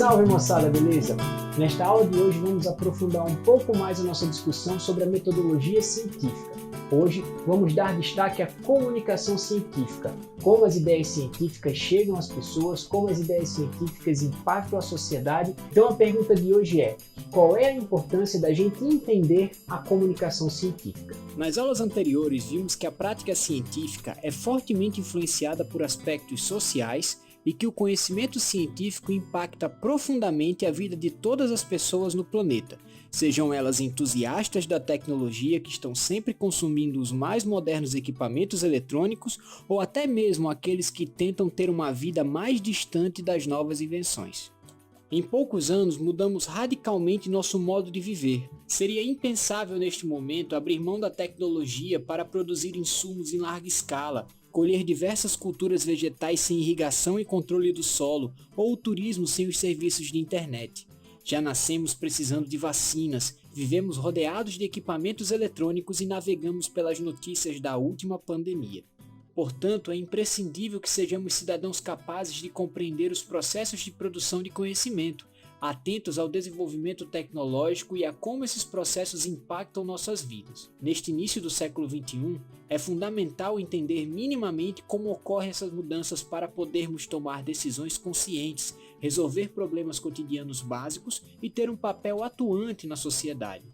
Salve moçada, beleza? Nesta aula de hoje vamos aprofundar um pouco mais a nossa discussão sobre a metodologia científica. Hoje vamos dar destaque à comunicação científica, como as ideias científicas chegam às pessoas, como as ideias científicas impactam a sociedade. Então a pergunta de hoje é: qual é a importância da gente entender a comunicação científica? Nas aulas anteriores vimos que a prática científica é fortemente influenciada por aspectos sociais e que o conhecimento científico impacta profundamente a vida de todas as pessoas no planeta, sejam elas entusiastas da tecnologia que estão sempre consumindo os mais modernos equipamentos eletrônicos ou até mesmo aqueles que tentam ter uma vida mais distante das novas invenções. Em poucos anos mudamos radicalmente nosso modo de viver. Seria impensável neste momento abrir mão da tecnologia para produzir insumos em larga escala, colher diversas culturas vegetais sem irrigação e controle do solo, ou o turismo sem os serviços de internet. Já nascemos precisando de vacinas, vivemos rodeados de equipamentos eletrônicos e navegamos pelas notícias da última pandemia. Portanto, é imprescindível que sejamos cidadãos capazes de compreender os processos de produção de conhecimento, atentos ao desenvolvimento tecnológico e a como esses processos impactam nossas vidas. Neste início do século XXI, é fundamental entender minimamente como ocorrem essas mudanças para podermos tomar decisões conscientes, resolver problemas cotidianos básicos e ter um papel atuante na sociedade.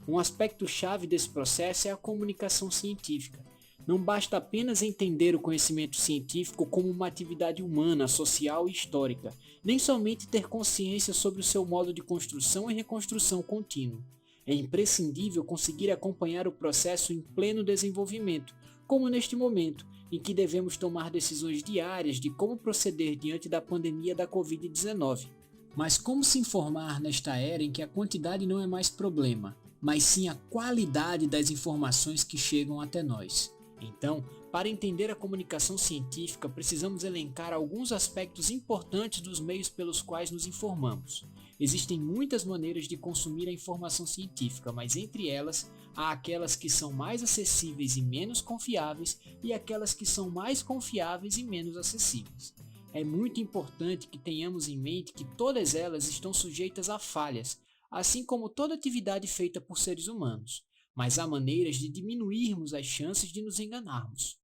Um aspecto-chave desse processo é a comunicação científica. Não basta apenas entender o conhecimento científico como uma atividade humana, social e histórica, nem somente ter consciência sobre o seu modo de construção e reconstrução contínuo. É imprescindível conseguir acompanhar o processo em pleno desenvolvimento, como neste momento, em que devemos tomar decisões diárias de como proceder diante da pandemia da Covid-19. Mas como se informar nesta era em que a quantidade não é mais problema, mas sim a qualidade das informações que chegam até nós? Então, para entender a comunicação científica, precisamos elencar alguns aspectos importantes dos meios pelos quais nos informamos. Existem muitas maneiras de consumir a informação científica, mas entre elas, há aquelas que são mais acessíveis e menos confiáveis e aquelas que são mais confiáveis e menos acessíveis. É muito importante que tenhamos em mente que todas elas estão sujeitas a falhas, assim como toda atividade feita por seres humanos. Mas há maneiras de diminuirmos as chances de nos enganarmos.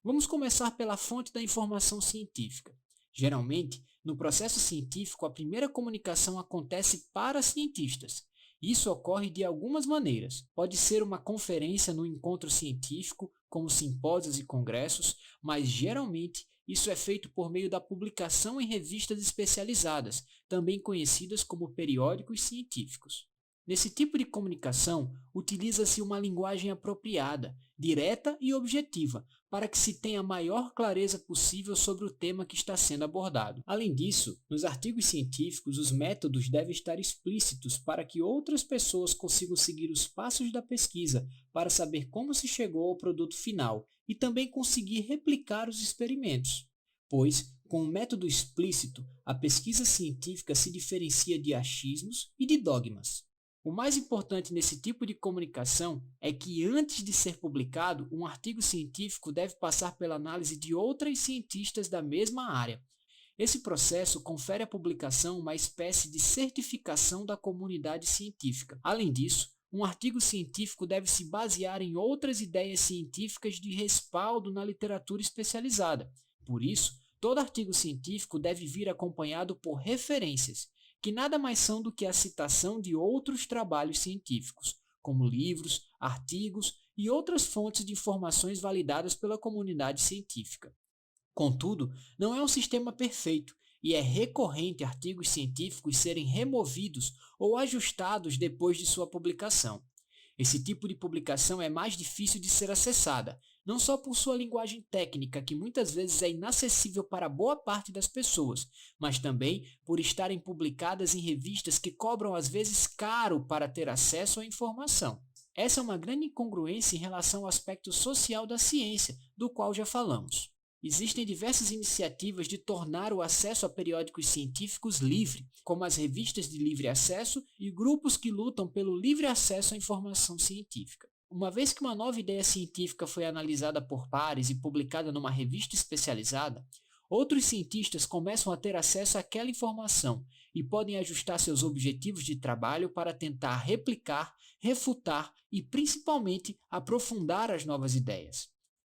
Vamos começar pela fonte da informação científica. Geralmente, no processo científico, a primeira comunicação acontece para cientistas. Isso ocorre de algumas maneiras. Pode ser uma conferência no encontro científico, como simpósios e congressos, mas geralmente isso é feito por meio da publicação em revistas especializadas, também conhecidas como periódicos científicos. Nesse tipo de comunicação, utiliza-se uma linguagem apropriada, direta e objetiva, para que se tenha a maior clareza possível sobre o tema que está sendo abordado. Além disso, nos artigos científicos, os métodos devem estar explícitos para que outras pessoas consigam seguir os passos da pesquisa para saber como se chegou ao produto final e também conseguir replicar os experimentos. Pois, com o método explícito, a pesquisa científica se diferencia de achismos e de dogmas. O mais importante nesse tipo de comunicação é que antes de ser publicado, um artigo científico deve passar pela análise de outros cientistas da mesma área. Esse processo confere à publicação uma espécie de certificação da comunidade científica. Além disso, um artigo científico deve se basear em outras ideias científicas de respaldo na literatura especializada. Por isso, todo artigo científico deve vir acompanhado por referências, que nada mais são do que a citação de outros trabalhos científicos, como livros, artigos e outras fontes de informações validadas pela comunidade científica. Contudo, não é um sistema perfeito e é recorrente artigos científicos serem removidos ou ajustados depois de sua publicação. Esse tipo de publicação é mais difícil de ser acessada, não só por sua linguagem técnica, que muitas vezes é inacessível para boa parte das pessoas, mas também por estarem publicadas em revistas que cobram às vezes caro para ter acesso à informação. Essa é uma grande incongruência em relação ao aspecto social da ciência, do qual já falamos. Existem diversas iniciativas de tornar o acesso a periódicos científicos livre, como as revistas de livre acesso e grupos que lutam pelo livre acesso à informação científica. Uma vez que uma nova ideia científica foi analisada por pares e publicada numa revista especializada, outros cientistas começam a ter acesso àquela informação e podem ajustar seus objetivos de trabalho para tentar replicar, refutar e, principalmente, aprofundar as novas ideias.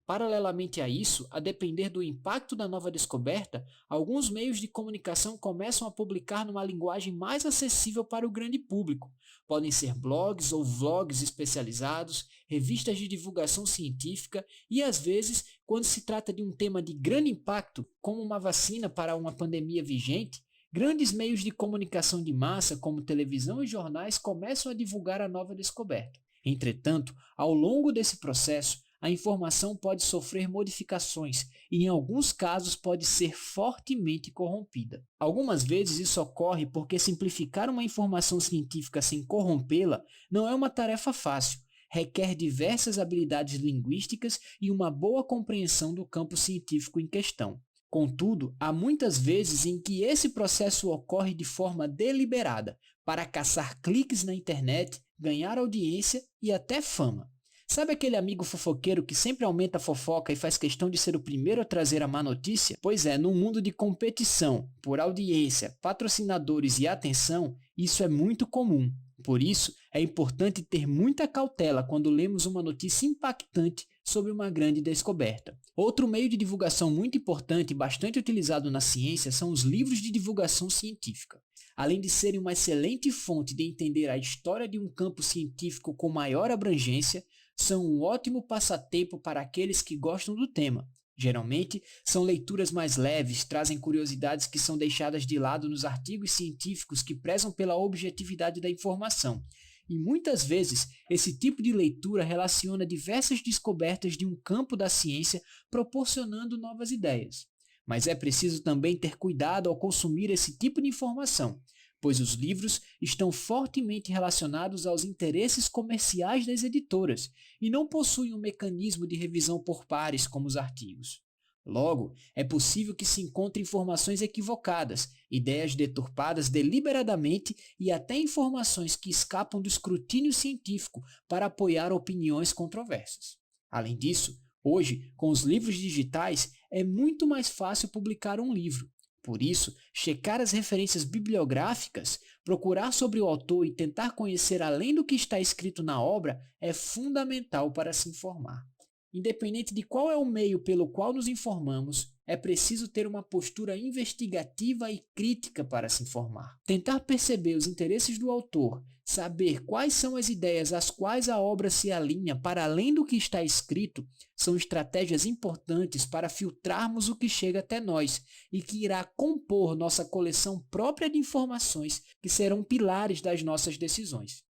Paralelamente a isso, a depender do impacto da nova descoberta, alguns meios de comunicação começam a publicar numa linguagem mais acessível para o grande público. Podem ser blogs ou vlogs especializados, revistas de divulgação científica e, às vezes, quando se trata de um tema de grande impacto, como uma vacina para uma pandemia vigente, grandes meios de comunicação de massa, como televisão e jornais, começam a divulgar a nova descoberta. Entretanto, ao longo desse processo, a informação pode sofrer modificações e, em alguns casos, pode ser fortemente corrompida. Algumas vezes isso ocorre porque simplificar uma informação científica sem corrompê-la não é uma tarefa fácil. Requer diversas habilidades linguísticas e uma boa compreensão do campo científico em questão. Contudo, há muitas vezes em que esse processo ocorre de forma deliberada, para caçar cliques na internet, ganhar audiência e até fama. Sabe aquele amigo fofoqueiro que sempre aumenta a fofoca e faz questão de ser o primeiro a trazer a má notícia? Pois é, num mundo de competição, por audiência, patrocinadores e atenção, isso é muito comum. Por isso, é importante ter muita cautela quando lemos uma notícia impactante sobre uma grande descoberta. Outro meio de divulgação muito importante e bastante utilizado na ciência são os livros de divulgação científica. Além de serem uma excelente fonte de entender a história de um campo científico com maior abrangência, são um ótimo passatempo para aqueles que gostam do tema. Geralmente, são leituras mais leves, trazem curiosidades que são deixadas de lado nos artigos científicos que prezam pela objetividade da informação. E muitas vezes, esse tipo de leitura relaciona diversas descobertas de um campo da ciência, proporcionando novas ideias. Mas é preciso também ter cuidado ao consumir esse tipo de informação, pois os livros estão fortemente relacionados aos interesses comerciais das editoras e não possuem um mecanismo de revisão por pares como os artigos. Logo, é possível que se encontre informações equivocadas, ideias deturpadas deliberadamente e até informações que escapam do escrutínio científico para apoiar opiniões controversas. Além disso, hoje, com os livros digitais, é muito mais fácil publicar um livro. Por isso, checar as referências bibliográficas, procurar sobre o autor e tentar conhecer além do que está escrito na obra é fundamental para se informar. Independente de qual é o meio pelo qual nos informamos, é preciso ter uma postura investigativa e crítica para se informar. Tentar perceber os interesses do autor, saber quais são as ideias às quais a obra se alinha para além do que está escrito, são estratégias importantes para filtrarmos o que chega até nós e que irá compor nossa coleção própria de informações que serão pilares das nossas decisões.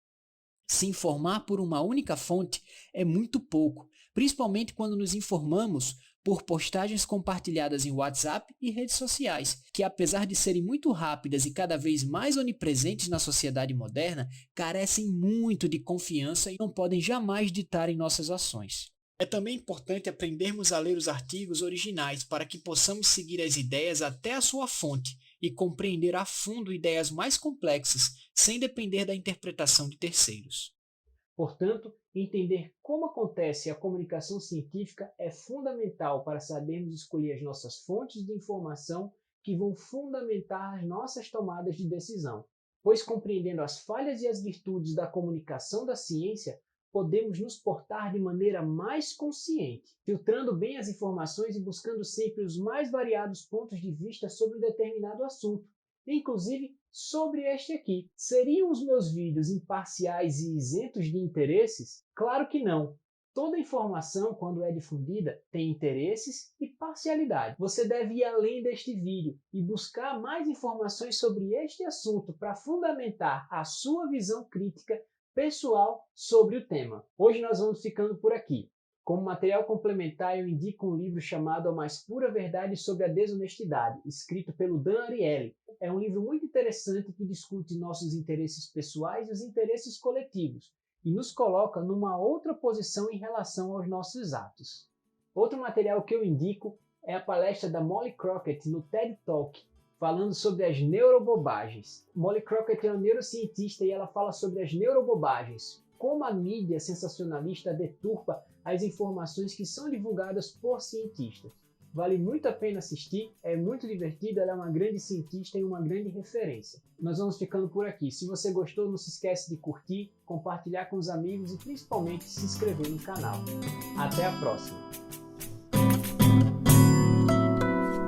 Se informar por uma única fonte é muito pouco, principalmente quando nos informamos por postagens compartilhadas em WhatsApp e redes sociais, que apesar de serem muito rápidas e cada vez mais onipresentes na sociedade moderna, carecem muito de confiança e não podem jamais ditar em nossas ações. É também importante aprendermos a ler os artigos originais para que possamos seguir as ideias até a sua fonte e compreender a fundo ideias mais complexas, sem depender da interpretação de terceiros. Portanto, entender como acontece a comunicação científica é fundamental para sabermos escolher as nossas fontes de informação que vão fundamentar as nossas tomadas de decisão, pois compreendendo as falhas e as virtudes da comunicação da ciência, podemos nos portar de maneira mais consciente, filtrando bem as informações e buscando sempre os mais variados pontos de vista sobre um determinado assunto, inclusive sobre este aqui. Seriam os meus vídeos imparciais e isentos de interesses? Claro que não. Toda informação, quando é difundida, tem interesses e parcialidade. Você deve ir além deste vídeo e buscar mais informações sobre este assunto para fundamentar a sua visão crítica pessoal sobre o tema. Hoje nós vamos ficando por aqui. Como material complementar, eu indico um livro chamado A Mais Pura Verdade sobre a Desonestidade, escrito pelo Dan Ariely. É um livro muito interessante que discute nossos interesses pessoais e os interesses coletivos, e nos coloca numa outra posição em relação aos nossos atos. Outro material que eu indico é a palestra da Molly Crockett no TED Talk, falando sobre as neurobobagens. Molly Crockett é uma neurocientista e ela fala sobre as neurobobagens, como a mídia sensacionalista deturpa as informações que são divulgadas por cientistas. Vale muito a pena assistir, é muito divertido, ela é uma grande cientista e uma grande referência. Nós vamos ficando por aqui. Se você gostou, não se esquece de curtir, compartilhar com os amigos e principalmente se inscrever no canal. Até a próxima!